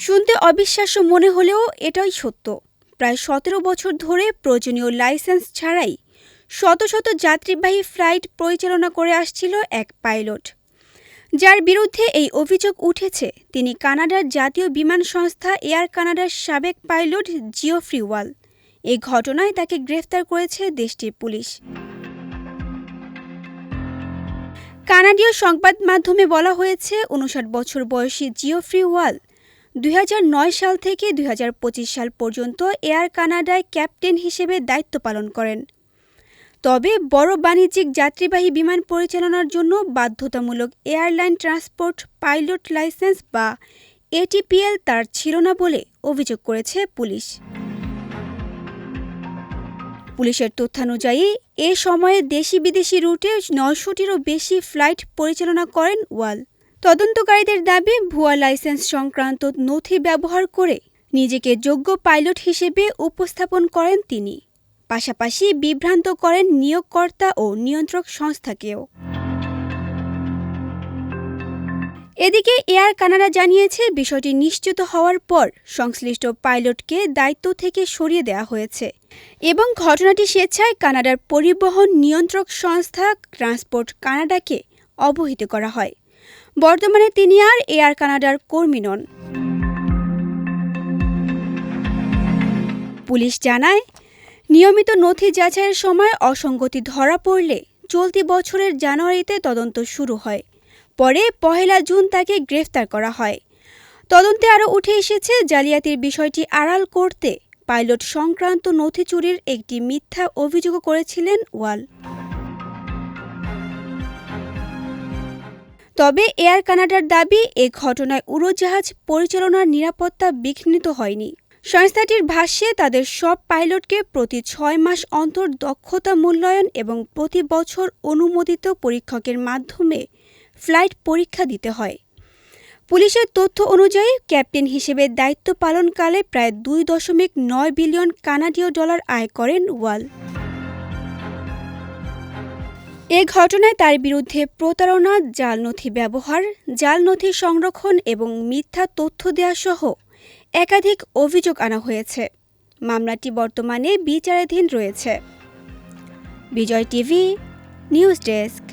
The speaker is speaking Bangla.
শুনতে অবিশ্বাস্য মনে হলেও এটাই সত্য। প্রায় ১৭ বছর ধরে প্রয়োজনীয় লাইসেন্স ছাড়াই শত শত যাত্রীবাহী ফ্লাইট পরিচালনা করে আসছিল এক পাইলট। যার বিরুদ্ধে এই অভিযোগ উঠেছে তিনি কানাডার জাতীয় বিমান সংস্থা এয়ার কানাডার সাবেক পাইলট জিওফ্রি ওয়াল। এই ঘটনায় তাকে গ্রেফতার করেছে দেশটির পুলিশ। কানাডীয় সংবাদ মাধ্যমে বলা হয়েছে ৫৯ বছর বয়সী জিওফ্রি ওয়াল ২০০৯ সাল থেকে ২০২৫ সাল পর্যন্ত এয়ার কানাডায় ক্যাপ্টেন হিসেবে দায়িত্ব পালন করেন। তবে বড় বাণিজ্যিক যাত্রীবাহী বিমান পরিচালনার জন্য বাধ্যতামূলক এয়ারলাইন ট্রান্সপোর্ট পাইলট লাইসেন্স বা এটিপিএল তার ছিল না বলে অভিযোগ করেছে পুলিশ। পুলিশের তথ্যানুযায়ী এ সময়ে দেশি বিদেশি রুটে ৯০০টিরও বেশি ফ্লাইট পরিচালনা করেন ওয়াল। তদন্তকারীদের দাবি ভুয়া লাইসেন্স সংক্রান্ত নথি ব্যবহার করে নিজেকে যোগ্য পাইলট হিসেবে উপস্থাপন করেন তিনি। পাশাপাশি বিভ্রান্ত করেন নিয়োগকর্তা ও নিয়ন্ত্রক সংস্থাকেও। এদিকে এয়ার কানাডা জানিয়েছে বিষয়টি নিশ্চিত হওয়ার পর সংশ্লিষ্ট পাইলটকে দায়িত্ব থেকে সরিয়ে দেওয়া হয়েছে এবং ঘটনাটি স্বেচ্ছায় কানাডার পরিবহন নিয়ন্ত্রক সংস্থা ট্রান্সপোর্ট কানাডাকে অবহিত করা হয়। বর্তমানে তিনি আর এয়ার কানাডার কর্মী নন। পুলিশ জানায়, নিয়মিত নথি যাচাইয়ের সময় অসঙ্গতি ধরা পড়লে চলতি বছরের জানুয়ারিতে তদন্ত শুরু হয়। পরে ১ জুন তাকে গ্রেফতার করা হয়। তদন্তে আরও উঠে এসেছে জালিয়াতির বিষয়টি আড়াল করতে পাইলট সংক্রান্ত নথি চুরির একটি মিথ্যা অভিযোগও করেছিলেন ওয়াল। তবে এয়ার কানাডার দাবি এ ঘটনায় উড়োজাহাজ পরিচালনার নিরাপত্তা বিঘ্নিত হয়নি। সংস্থাটির ভাষ্যে তাদের সব পাইলটকে প্রতি ৬ মাস অন্তর দক্ষতা মূল্যায়ন এবং প্রতি বছর অনুমোদিত পরীক্ষকের মাধ্যমে ফ্লাইট পরীক্ষা দিতে হয়। পুলিশের তথ্য অনুযায়ী ক্যাপ্টেন হিসেবে দায়িত্ব পালনকালে প্রায় ২.৯ বিলিয়ন কানাডীয় ডলার আয় করেন ওয়াল। এ ঘটনায় তার বিরুদ্ধে প্রতারণা, জাল নথি ব্যবহার, জাল নথি সংরক্ষণ এবং মিথ্যা তথ্য দেওয়া সহ একাধিক অভিযোগ আনা হয়েছে। মামলাটি বর্তমানে বিচারাধীন রয়েছে। বিজয় টিভি নিউজ ডেস্ক।